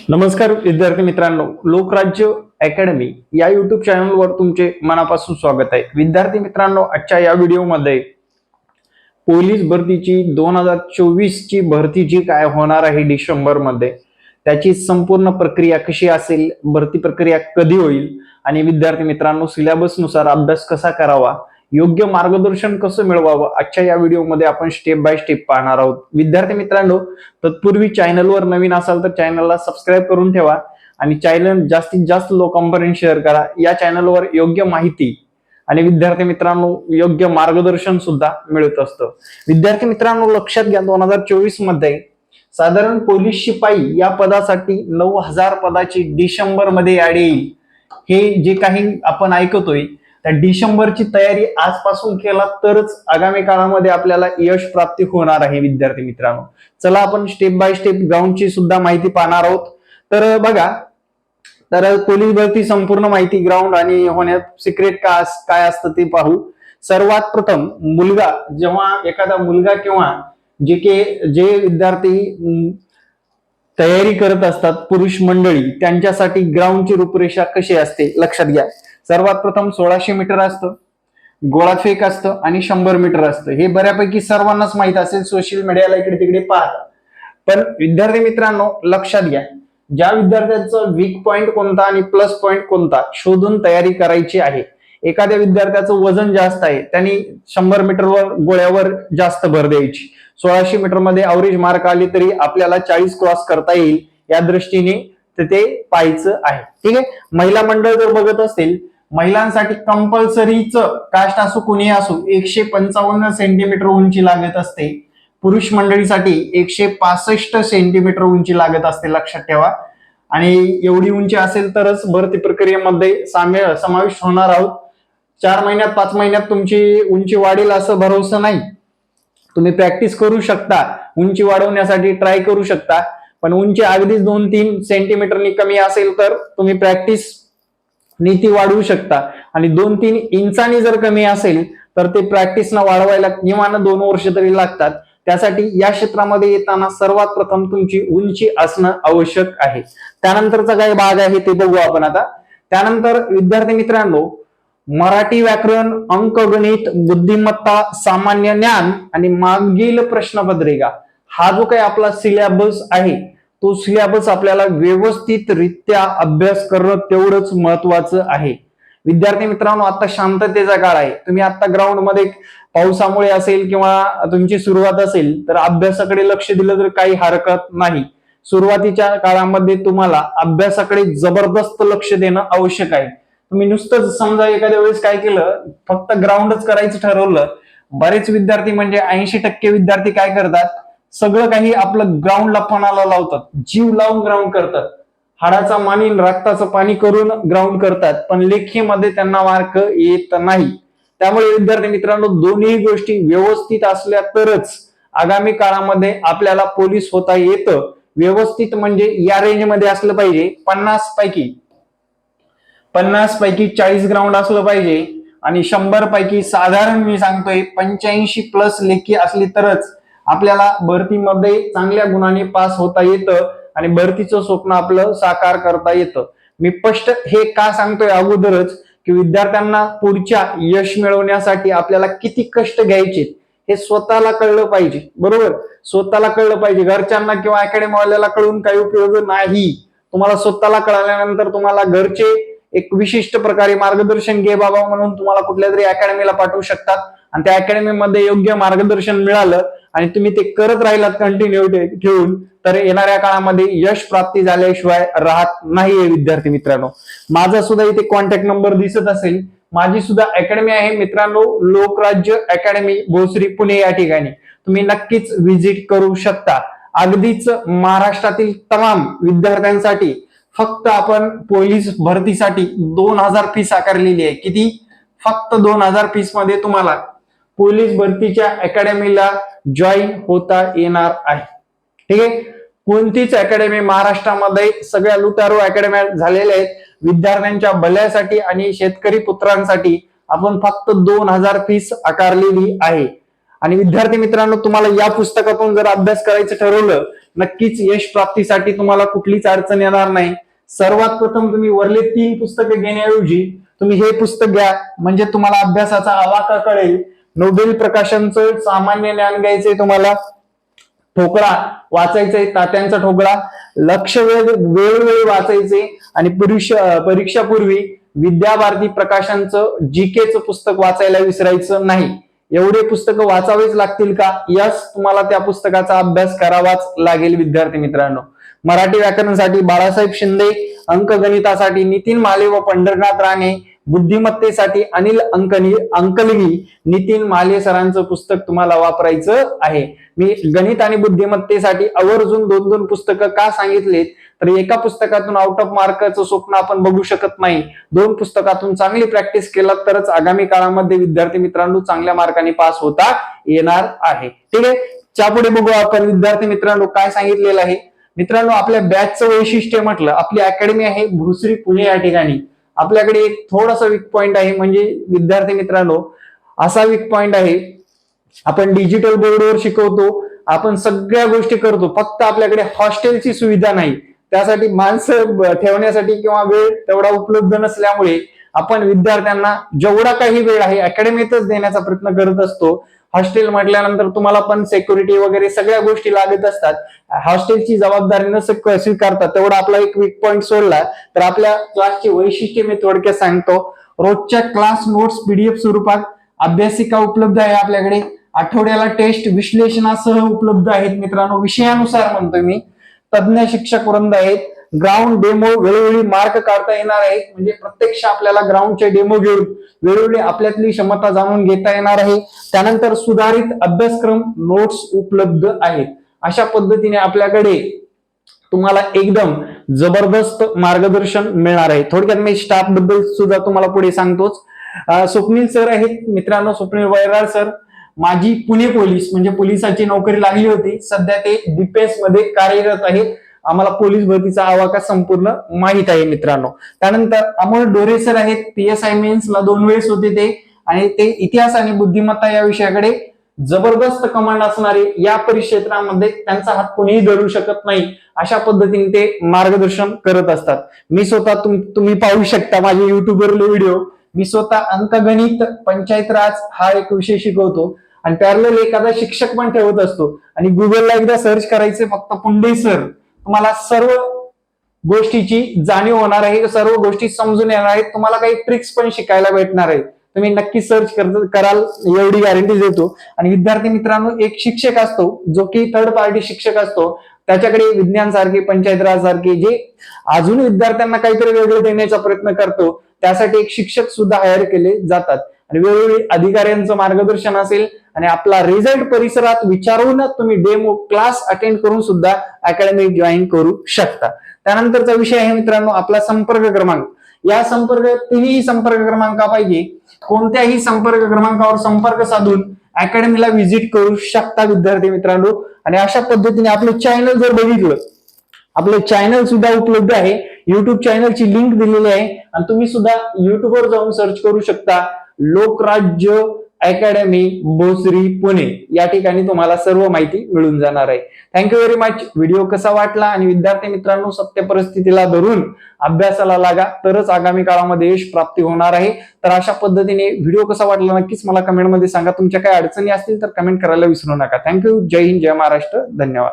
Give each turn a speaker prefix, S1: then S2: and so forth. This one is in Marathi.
S1: नमस्कार विद्यार्थी मित्रांनो, लोकराज्य अकॅडमी या युट्यूब चॅनलवर तुमचे मनापासून स्वागत आहे। विद्यार्थी मित्रांनो, आजच्या या व्हिडिओमध्ये पोलीस भरतीची 2024 ची भरती जी काय होणार आहे डिसेंबर मध्ये, त्याची संपूर्ण प्रक्रिया कशी असेल, भरती प्रक्रिया कधी होईल आणि विद्यार्थी मित्रांनो सिलेबस नुसार अभ्यास कसा करावा, योग्य मार्गदर्शन कसं मिळवावं, आजच्या या व्हिडिओमध्ये आपण स्टेप बाय स्टेप पाहणार आहोत। विद्यार्थी मित्रांनो, तत्पूर्वी चॅनलवर नवीन असाल तर चॅनलला सबस्क्राईब करून ठेवा आणि चॅनल जास्तीत जास्त लोकांपर्यंत शेअर करा। या चॅनलवर योग्य माहिती आणि विद्यार्थी मित्रांनो योग्य मार्गदर्शन सुद्धा मिळत असतं। विद्यार्थी मित्रांनो, लक्षात घ्या 2024 मध्ये साधारण पोलीस शिपाई या पदासाठी 9000 पदाची डिसेंबर मध्ये ऍड येईल। हे जे काही आपण ऐकतोय त्या डिसेंबरची तयारी आजपासून केला तरच आगामी काळामध्ये आपल्याला यश प्राप्ती होणार आहे। विद्यार्थी मित्रांनो, चला आपण स्टेप बाय स्टेप ग्राउंडची सुद्धा माहिती पाहणार आहोत। तर बघा, तर पोलीस भरती संपूर्ण माहिती ग्राउंड आणि होण्यात सिक्रेट काय असतं ते पाहू। सर्वात प्रथम मुलगा, जेव्हा एखादा मुलगा किंवा जे विद्यार्थी तयारी करत असतात पुरुष मंडळी, त्यांच्यासाठी ग्राउंडची रूपरेषा कशी असते लक्षात घ्या। सर्वात प्रथम 1600 मीटर असतं, गोळाफेक असतं आणि 100 मीटर असतं। हे बऱ्यापैकी सर्वांनाच माहित असेल, सोशल मीडियाला इकडे तिकडे पाहता। पण विद्यार्थी मित्रांनो लक्षात घ्या, ज्या विद्यार्थ्यांचा वीक पॉइंट कोणता आणि प्लस पॉइंट कोणता शोधून तयारी करायची आहे। एखाद्या विद्यार्थ्याचं वजन जास्त आहे, त्यांनी 100 मीटरवर गोळ्यावर जास्त भर द्यायची। 1600 मीटर मध्ये अवरेज मार्क आले तरी आपल्याला 40 क्रॉस करता येईल या दृष्टीने ते पाहायचं आहे। ठीक आहे, महिला मंडळ जर बघत असतील, महिलांसाठी कंपल्सरीच कास्ट असो कुणी असो 155 सेंटीमीटर उंची लागत असते। पुरुष मंडळीसाठी 165 सेंटीमीटर उंची लागत असते, लक्षात ठेवा। आणि एवढी उंची असेल तरच भरती प्रक्रियेमध्ये समावेश होणार आहोत। 4 महिन्यात 5 महिन्यात तुमची उंची वाढेल असं भरोसा नाही। तुम्ही प्रॅक्टिस करू शकता, उंची वाढवण्यासाठी ट्राय करू शकता, पण उंची अगदीच 2-3 सेंटीमीटरनी कमी असेल तर तुम्ही प्रॅक्टिस नीती वाढवू शकता। आणि 2-3 इंचांनी जर कमी असेल तर ते प्रॅक्टिस न वाढवायला किमान 2 वर्ष तरी लागतात। त्यासाठी या क्षेत्रामध्ये येताना सर्वात प्रथम तुमची उंची असणं आवश्यक आहे। त्यानंतरचा काय भाग आहे ते बघू आपण आता। त्यानंतर विद्यार्थी मित्रांनो, मराठी व्याकरण, अंकगणित, बुद्धिमत्ता, सामान्य ज्ञान आणि मागील प्रश्नपत्रिका, हा जो काही आपला सिलेबस आहे तो सिलेबस आपल्याला व्यवस्थितरित्या अभ्यास करणं तेवढंच महत्वाचं आहे। विद्यार्थी मित्रांनो, आता शांततेचा काळ आहे। तुम्ही आता ग्राउंड मध्ये पावसामुळे असेल किंवा तुमची सुरुवात असेल तर अभ्यासाकडे लक्ष दिलं तर काही हरकत नाही। सुरुवातीच्या काळामध्ये तुम्हाला अभ्यासाकडे जबरदस्त लक्ष देणं आवश्यक आहे। तुम्ही नुसतंच समजा एखाद्या वेळेस काय केलं, फक्त ग्राउंडच करायचं ठरवलं, बरेच विद्यार्थी म्हणजे 80% विद्यार्थी काय करतात, सगळं काही आपलं ग्राउंडला पणाला लावतात, जीव लावून ग्राउंड करतात, हाडाचा मानी रक्ताचं पाणी करून ग्राउंड करतात, पण लेखीमध्ये त्यांना मार्क येत नाही। त्यामुळे विद्यार्थी मित्रांनो, दोन्ही गोष्टी व्यवस्थित असल्या तरच आगामी काळामध्ये आपल्याला पोलीस होता येतं। व्यवस्थित म्हणजे या रेंजमध्ये असलं पाहिजे, 50 पैकी 40 ग्राउंड असलं पाहिजे आणि 100 पैकी साधारण मी सांगतोय 85 प्लस लेखी असली तरच आपल्याला भरतीमध्ये चांगल्या गुणाने पास होता येतं आणि भरतीचं स्वप्न आपलं साकार करता येतं। मी स्पष्ट हे का सांगतोय अगोदरच, की विद्यार्थ्यांना पुढच्या यश मिळवण्यासाठी आपल्याला किती कष्ट घ्यायचे हे स्वतःला कळलं पाहिजे। बरोबर, स्वतःला कळलं पाहिजे, घरच्यांना किंवा अकॅडमी वाल्याला कळून काही उपयोग नाही। तुम्हाला स्वतःला कळाल्यानंतर तुम्हाला घरचे एक विशिष्ट प्रकारे मार्गदर्शन घे बाबा म्हणून तुम्हाला कुठल्या तरी अकॅडमीला पाठवू शकतात आणि त्या अकॅडमीमध्ये योग्य मार्गदर्शन मिळालं आणि तुम्ही ते करत राहिलात कंटिन्यू ठेवून, तर येणाऱ्या काळामध्ये यश प्राप्ती झाल्याशिवाय राहत नाहीये। विद्यार्थी मित्रांनो, माझा सुद्धा इथे कॉन्टॅक्ट नंबर दिसत असेल, माझी सुद्धा अकॅडमी आहे मित्रांनो, लोकराज्य अकॅडमी भोसरी पुणे, या ठिकाणी तुम्ही नक्कीच व्हिजिट करू शकता। अगदीच महाराष्ट्रातील तमाम विद्यार्थ्यांसाठी फक्त आपण पोलीस भरतीसाठी 2000 फीस आकारलेली आहे। किती? फक्त 2000 फीस मध्ये तुम्हाला पोलीस भरतीच्या अकॅडमीला जॉईन होता येणार आहे। ठीक आहे, कोणतीच अकॅडमी महाराष्ट्रामध्ये, सगळ्या लुटारू अकॅडम्या झालेल्या आहेत। विद्यार्थ्यांच्या भल्यासाठी आणि शेतकरी पुत्रांसाठी आपण फक्त 2000 फीस आकारलेली आहे। आणि विद्यार्थी मित्रांनो, तुम्हाला या पुस्तकातून जर अभ्यास करायचं ठरवलं, नक्कीच यश प्राप्तीसाठी तुम्हाला कुठलीच अडचण येणार नाही. सर्वात प्रथम तुम्ही वरले 3 पुस्तकं घेण्याऐवजी तुम्ही हे पुस्तक घ्या, म्हणजे तुम्हाला अभ्यासाचा आवाका कळेल. नोबेल प्रकाशनचं सामान्य ज्ञान घ्यायचंय तुम्हाला, ठोकळा वाचायचंय, तात्यांचा ठोकळा, लक्ष वेळोवेळी वाचायचे, आणि परीक्षापूर्वी विद्याभारती प्रकाशनचं जीकेचं पुस्तक वाचायला विसरायचं नाही. एवढे पुस्तकं वाचावेच लागतील का? यस, तुम्हाला त्या पुस्तकाचा अभ्यास करावाच लागेल विद्यार्थी मित्रांनो. मराठी व्याकरणासाठी बाळासाहेब शिंदे, अंकगणितासाठी नितीन माले व पंढरनाथ राणे, बुद्धिमत्तेसाठी अनिल अंकलगी, नितीन माले सरांचं पुस्तक तुम्हाला वापरायचं आहे. मी गणित आणि बुद्धिमत्तेसाठी आवर्जून 2-2 पुस्तकं का सांगितलेत, तर एका पुस्तकातून आउट ऑफ मार्काचं स्वप्न आपण बघू शकत नाही. 2 पुस्तकातून चांगली प्रॅक्टिस केलात तरच आगामी काळामध्ये विद्यार्थी मित्रांनो चांगल्या मार्काने पास होता येणार आहे. ठीक आहे, त्यापुढे बघू आपण विद्यार्थी मित्रांनो काय सांगितलेलं आहे. मित्रांनो, आपल्या बॅचचं वैशिष्ट्य म्हटलं, आपली अकॅडमी आहे भोसरी पुणे या ठिकाणी. आपल्याकडे एक थोडासा वीक पॉइंट आहे, म्हणजे विद्यार्थी मित्रांनो असा वीक पॉइंट आहे, आपण डिजिटल बोर्डवर शिकवतो, आपण सगळ्या गोष्टी करतो, फक्त आपल्याकडे हॉस्टेलची सुविधा नाही. त्यासाठी माणसं ठेवण्यासाठी किंवा वेळ तेवढा उपलब्ध नसल्यामुळे आपण विद्यार्थ्यांना जेवढा काही वेळ आहे अकॅडमीतच देण्याचा प्रयत्न करत असतो. हॉस्टेल म्हटल्यानंतर तुम्हाला पण सिक्युरिटी वगैरे सगळ्या गोष्टी लागत असतात. हॉस्टेलची जबाबदारी न स्वीकारता तेवढा आपला एक वीक पॉईंट सोडला तर आपल्या क्लासची वैशिष्ट्ये मी थोडक्यात सांगतो. रोजच्या क्लास नोट्स पीडीएफ स्वरूपात अभ्यासिका उपलब्ध आहे आपल्याकडे. आठवड्याला टेस्ट विश्लेषणासह उपलब्ध आहेत मित्रांनो, विषयानुसार म्हणतोय मी. तज्ञ शिक्षक वृंद आहेत. ग्राउंड डेमो वेळोवेळी मार्क काढता येणार आहेत, म्हणजे प्रत्यक्ष आपल्याला ग्राउंडचे डेमो घेऊन वेळोवेळी आपल्यातली क्षमता जाणून घेता येणार आहे. त्यानंतर सुधारित अभ्यासक्रम नोट्स उपलब्ध आहेत. अशा पद्धतीने आपल्याकडे तुम्हाला एकदम जबरदस्त मार्गदर्शन मिळणार आहे. थोडक्यात मी स्टाफ बद्दल सुद्धा तुम्हाला पुढे सांगतोच. स्वप्नील सर आहेत मित्रांनो, स्वप्नील वैराळ सर, माझी पुणे पोलीस म्हणजे पोलिसाची नोकरी लागली होती, सध्या ते डिफेन्स मध्ये कार्यरत आहेत. आम्हाला पोलीस भरतीचा आवाका संपूर्ण माहित आहे मित्रांनो. त्यानंतर अमोल डोरे सर आहेत, PSI मेन्सला 2 वेळेस होते ते, आणि ते इतिहास आणि बुद्धिमत्ता या विषयाकडे जबरदस्त कमांड असणारे, या परिक्षेत्रामध्ये त्यांचा हात कोणीही धरू शकत नाही अशा पद्धतीने ते मार्गदर्शन करत असतात. मी स्वतः तुम्ही पाहू शकता माझे युट्यूबवरले व्हिडिओ. मी स्वतः अंकगणित, पंचायत राज हा एक विषय शिकवतो, आणि पॅरलल एखादा शिक्षक पण ठेवत असतो. आणि गुगलला एकदा सर्च करायचे फक्त पुंडे सर, तुम्हाला सर्व गोष्टीची जाणीव होणार आहे, सर्व गोष्टी समजून येणार आहेत, तुम्हाला काही ट्रिक्स पण शिकायला भेटणार आहे. तुम्ही नक्की सर्च कराल एवढी गॅरंटी देतो. आणि विद्यार्थी मित्रांनो, एक शिक्षक असतो जो की थर्ड पार्टी शिक्षक असतो, त्याच्याकडे विज्ञान सारखे, पंचायत राज सारखे जे अजून विद्यार्थ्यांना काहीतरी वेगळं देण्याचा प्रयत्न करतो, त्यासाठी एक शिक्षक सुद्धा हायर केले जातात. आणि वेगवेगळी अधिकाऱ्यांचं मार्गदर्शन असेल, आणि आपला रिझल्ट परिसरात विचारून तुम्ही डेमो क्लास अटेंड करून सुद्धा अकॅडमी जॉईन करू शकता. त्यानंतरचा विषय आहे मित्रांनो आपला संपर्क क्रमांक. या तिन्ही संपर्क क्रमांकापैकी कोणत्याही संपर्क क्रमांकावर संपर्क साधून अकॅडमीला व्हिजिट करू शकता विद्यार्थी मित्रांनो. आणि अशा पद्धतीने आपलं चॅनल जर बघितलं, आपले चॅनल सुद्धा उपलब्ध आहे. युट्यूब चॅनलची लिंक दिलेली आहे, आणि तुम्ही सुद्धा युट्यूबवर जाऊन सर्च करू शकता, लोकराज्य अकॅडमी भोसरी पुणे. या ठिकाणी तुम्हाला सर्व माहिती मिळून जाणार आहे. Thank you very much. व्हिडिओ कसा वाटला, आणि विद्यार्थी मित्रांनो सत्य परिस्थितीला धरून अभ्यासाला लागा, तरच आगामी काळामध्ये यश प्राप्ती होणार आहे. तर अशा पद्धतीने व्हिडिओ कसा वाटला नक्कीच मला कमेंटमध्ये सांगा. तुमच्या काही अडचणी असतील तर कमेंट करायला विसरू नका. थँक्यू. जय हिंद, जय महाराष्ट्र. धन्यवाद.